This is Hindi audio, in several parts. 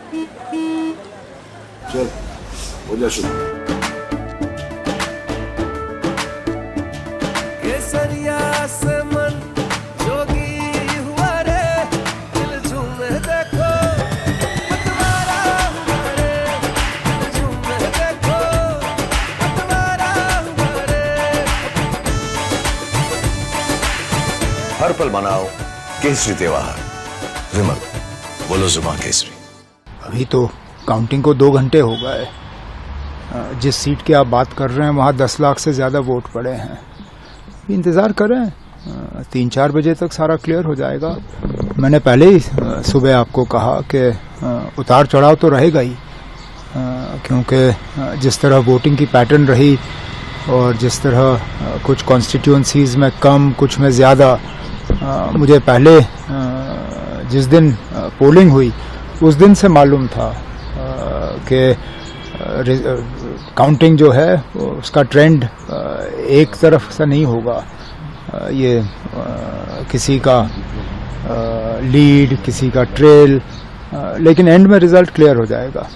चल हो जा शुरू। केसरिया से मन जोगी हुआ रे, दिल झूमे देखो मतवारा हुआ रे, दिल झूमे देखो मतवारा हुआ रे। हर पल मनाओ केसरी त्योहार। विमल बोलो जुबान केसरी। अभी तो काउंटिंग को 2 घंटे हो गए। जिस सीट की आप बात कर रहे हैं वहाँ 10 लाख से ज़्यादा वोट पड़े हैं। इंतज़ार करें, 3-4 बजे तक सारा क्लियर हो जाएगा। मैंने पहले ही सुबह आपको कहा कि उतार चढ़ाव तो रहेगा ही, क्योंकि जिस तरह वोटिंग की पैटर्न रही और जिस तरह कुछ कॉन्स्टिट्यूंसीज़ में कम कुछ में ज़्यादा, मुझे पहले जिस दिन पोलिंग हुई उस दिन से मालूम था कि काउंटिंग जो है उसका ट्रेंड एक तरफ से नहीं होगा। ये किसी का लीड, किसी का ट्रेल, लेकिन एंड में रिजल्ट क्लियर हो जाएगा।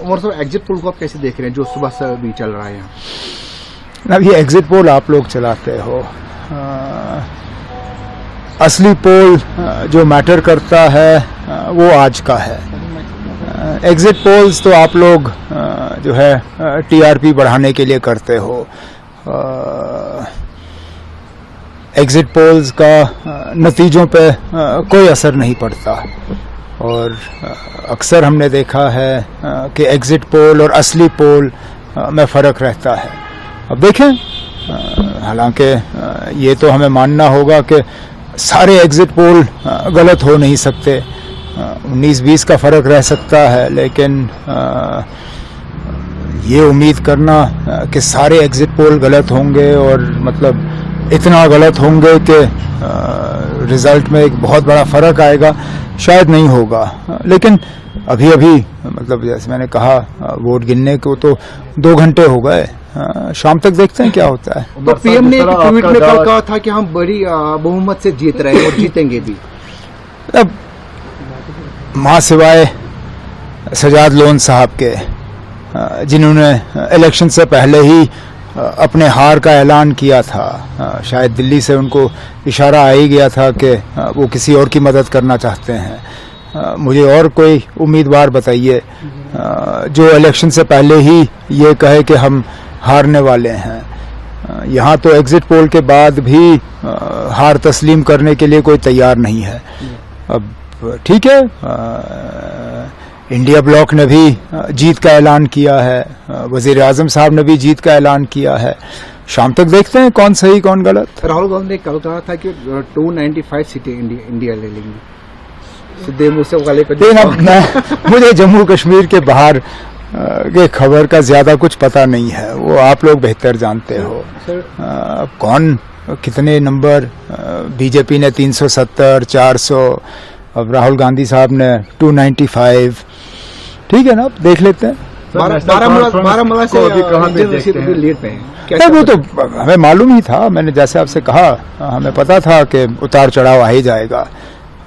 और सर एग्जिट पोल को आप कैसे देख रहे हैं जो सुबह से भी चल रहा है यहाँ? अब ये एग्जिट पोल आप लोग चलाते हो, असली पोल जो मैटर करता है वो आज का है। एग्जिट पोल्स तो आप लोग जो है टीआरपी बढ़ाने के लिए करते हो। एग्जिट पोल्स का नतीजों पे कोई असर नहीं पड़ता, और अक्सर हमने देखा है कि एग्जिट पोल और असली पोल में फ़र्क रहता है। अब देखें, हालांकि ये तो हमें मानना होगा कि सारे एग्जिट पोल गलत हो नहीं सकते, 19-20 का फ़र्क रह सकता है, लेकिन ये उम्मीद करना कि सारे एग्जिट पोल गलत होंगे और मतलब इतना गलत होंगे कि रिज़ल्ट में एक बहुत बड़ा फ़र्क आएगा, शायद नहीं होगा। लेकिन अभी मतलब जैसे मैंने कहा, वोट गिनने को तो 2 घंटे हो गए। शाम तक देखते हैं क्या होता है। तो पीएम ने एक ट्वीट में कल कहा था कि हम बड़ी बहुमत से जीत रहे हैं और जीतेंगे भी। अब मां सिवाय सजाद लोन साहब के, जिन्होंने इलेक्शन से पहले ही अपने हार का ऐलान किया था, शायद दिल्ली से उनको इशारा आ ही गया था कि वो किसी और की मदद करना चाहते हैं। मुझे और कोई उम्मीदवार बताइए जो इलेक्शन से पहले ही ये कहे कि हम हारने वाले हैं। यहाँ तो एग्जिट पोल के बाद भी हार तस्लीम करने के लिए कोई तैयार नहीं है। अब ठीक है, इंडिया ब्लॉक ने भी जीत का ऐलान किया है, वजीर आजम साहब ने भी जीत का ऐलान किया है। शाम तक देखते हैं कौन सही कौन गलत। राहुल गांधी ने कल कहा था कि 295 सीटें इंडिया ले लेंगी। सिद्धे मूसे वाले पे मुझे जम्मू कश्मीर के बाहर के खबर का ज्यादा कुछ पता नहीं है, वो आप लोग बेहतर जानते हो। कौन कितने नंबर, बीजेपी ने 370, 400, अब राहुल गांधी साहब ने 295, ठीक है ना, देख लेते हैं। बारामूला से लीड पे हैं। वो तो हमें मालूम ही था, मैंने जैसे आपसे कहा, हमें पता था कि उतार चढ़ाव आ ही जाएगा।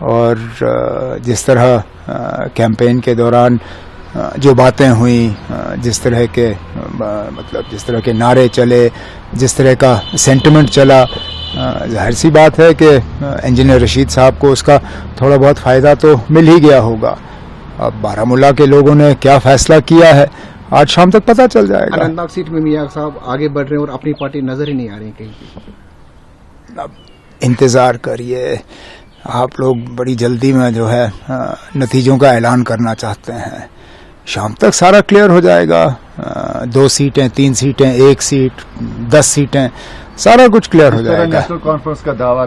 और जिस तरह कैंपेन के दौरान जो बातें हुई, जिस तरह के मतलब जिस तरह के नारे चले, जिस तरह का सेंटिमेंट चला, जाहिर सी बात है कि इंजीनियर रशीद साहब को उसका थोड़ा बहुत फ़ायदा तो मिल ही गया होगा। अब बारामूला के लोगों ने क्या फैसला किया है आज शाम तक पता चल जाएगा। अनंतनाग सीट में मियां साहब आगे बढ़ रहे हैं और अपनी पार्टी नजर ही नहीं आ रही कहीं। अब इंतज़ार करिए, आप लोग बड़ी जल्दी में जो है नतीजों का ऐलान करना चाहते हैं। शाम तक सारा क्लियर हो जाएगा। 2 सीटें, 3 सीटें, 1 सीट, 10 सीटें, सारा कुछ क्लियर हो जाएगा। नेशनल कॉन्फ्रेंस का दावा